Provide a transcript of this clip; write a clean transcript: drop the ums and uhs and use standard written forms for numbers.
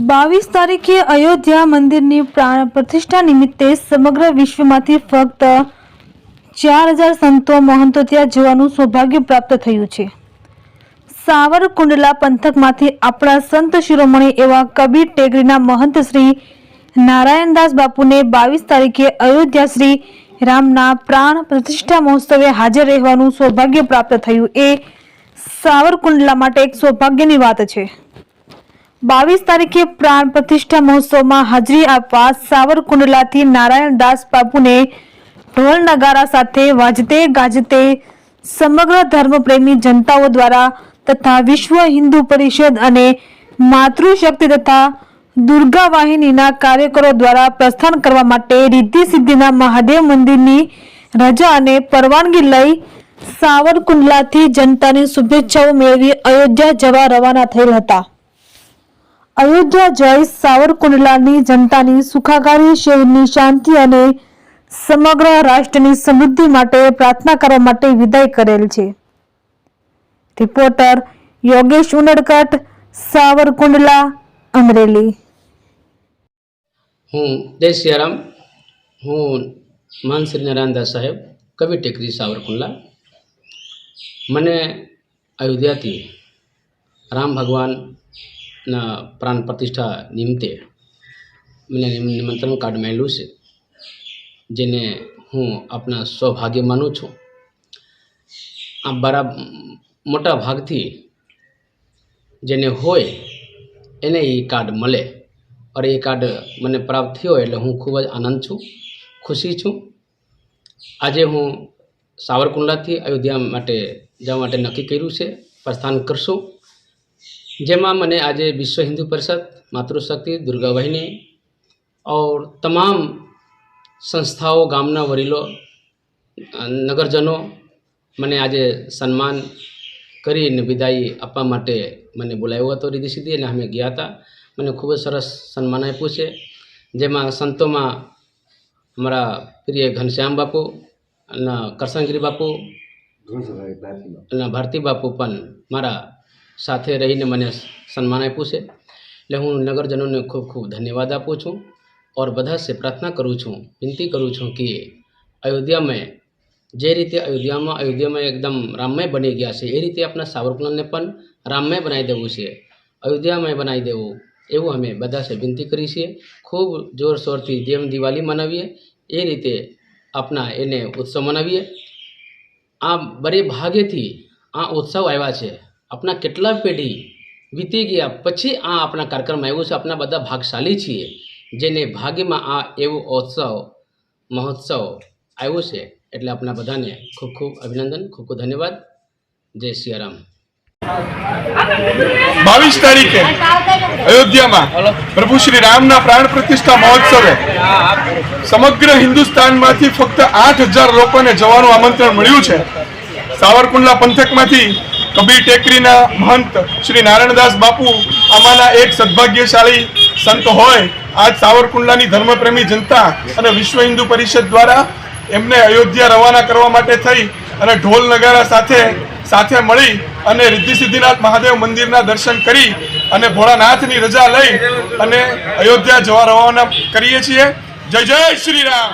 22 તારીખે અયોધ્યા મંદિરની પ્રાણ પ્રતિષ્ઠા નિમિત્તે સમગ્ર વિશ્વમાંથી ફક્ત 4000 સંતો મહંતો ત્યાં જવાનું સૌભાગ્ય પ્રાપ્ત થયું છે। સાવરકુંડલા પંથકમાંથી આપણા સંત શિરોમણી એવા કબીર ટેકરીના મહંત શ્રી નારાયણદાસ બાપુને 22 તારીખે અયોધ્યા શ્રી રામના પ્રાણ પ્રતિષ્ઠા મહોત્સવે હાજર રહેવાનું સૌભાગ્ય પ્રાપ્ત થયું એ સાવરકુંડલા માટે એક સૌભાગ્યની વાત છે। 22 તારીખે પ્રાણ પ્રતિષ્ઠા મહોત્સવમાં હાજરી આપવા સાવરકુંડલાથી નારાયણદાસ બાપુને ઢોલ નગારા સાથે વાજતે ગાજતે સમગ્ર ધર્મપ્રેમી જનતાઓ દ્વારા તથા વિશ્વ હિન્દુ પરિષદ અને માતૃશક્તિ તથા દુર્ગા વાહિનીના કાર્યકરો દ્વારા પ્રસ્થાન કરવા માટે રિદ્ધિ સિદ્ધિના મહાદેવ મંદિરની રજા અને પરવાનગી લઈ સાવરકુંડલાથી જનતાની શુભેચ્છાઓ મેળવી અયોધ્યા જવા રવાના થયેલ હતા। અયોધ્યા જય સાવરકુંડલાની જનતાની સુખાકારી, શહેરની શાંતિ અને સમગ્ર રાષ્ટ્રની સમૃદ્ધિ માટે પ્રાર્થના કરવા માટે વિદાય કરેલ છે। રિપોર્ટર યોગેશ ઉનડકટ, સાવરકુંડલા, અમરેલી। હું જય સિયારામ। હું મહંત શ્રી નારાયણદાસ સાહેબ, કબીર ટેકરી, સાવરકુંડલા। મને અયોધ્યાથી રામ ભગવાનના પ્રાણ પ્રતિષ્ઠા નિમિત્તે મને નિમંત્રણ કાર્ડ મળ્યું છે, જેને હું આપણા સૌભાગ્ય માનું છું। આ મોટા ભાગથી જેને હોય એને એ કાર્ડ મળે, और ये कार्ड मैंने प्राप्त थयो એટલે હું ખૂબ જ આનંદ છું, ખુશી છું। આજે હું સાવરકુંડલાથી અયોધ્યા માટે જવા માટે નક્કી કર્યું છે, પ્રસ્થાન કરશું। જેમાં મને આજે વિશ્વ હિન્દુ પરિષદ, માતૃશક્તિ, દુર્ગા વાહિની और તમામ સંસ્થાઓ, ગામના વડીલો, નગરજનો મને આજે સન્માન કરીને વિદાય આપવા માટે મને બોલાવ્યો હતો રીતિ સિદ્ધિ, અને અમે ગયા હતા। મને ખૂબ જ સરસ સન્માન આપ્યું છે, જેમાં સંતોમાં અમારા પ્રિય ઘનશ્યામ બાપુ અને કરશનગીરી બાપુ અને ભારતી બાપુ પણ મારા સાથે રહીને મને સન્માન આપ્યું છે। એટલે હું નગરજનોને ખૂબ ખૂબ ધન્યવાદ આપું છું, और બધા સે પ્રાર્થના કરું છું, વિનંતી કરું છું કે અયોધ્યામાં જે રીતે અયોધ્યામાં એકદમ રામમય બની ગયા છે, એ રીતે આપણા સાવરકુંડલાને પણ રામમય બનાવી દેવું છે, અયોધ્યામય બનાવી દેવું, એવું અમે બધા સે વિનંતી કરી છીએ। ખૂબ જોરશોરથી જેમ દિવાળી મનાવીએ એ રીતે આપણા એને ઉત્સવ મનાવીએ। આ બરે ભાગેથી આ ઉત્સવ આવ્યા છે, આપણા કેટલા પેઢી વીતી ગયા પછી આ આપણા કાર્યક્રમ આવ્યો છે। આપણા બધા ભાગશાળી છીએ જેને ભાગ્યમાં આ એવું મહોત્સવ આવ્યો છે, એટલે આપણા બધાને ખૂબ ખૂબ અભિનંદન, ખૂબ ખૂબ ધન્યવાદ। જય સિયારામ। 22 તારીખે અયોધ્યામાં પ્રભુ શ્રી રામના પ્રાણ પ્રતિષ્ઠા મહોત્સવે સમગ્ર હિન્દુસ્તાનમાંથી ફક્ત 8000 લોકોને જવાનું આમંત્રણ મળ્યું છે। સાવરકુંડલા પંથકમાંથી કબીર ટેકરીના મહંત શ્રી નારાયણદાસ બાપુ આમાંના એક સદભાગ્યશાળી સંત હોય। આજ સાવરકુંડલાની ધર્મપ્રેમી જનતા અને વિશ્વ હિન્દુ પરિષદ દ્વારા એમને અયોધ્યા રવાના કરવા માટે થઈ અને ઢોલ નગારા સાથે મળી અને રિદ્ધિ સિદ્ધિનાથ મહાદેવ મંદિરના દર્શન કરી અને ભોળાનાથની રજા લઈ અને અયોધ્યા જવા રવાના કરીએ છીએ। જય જય શ્રી રામ।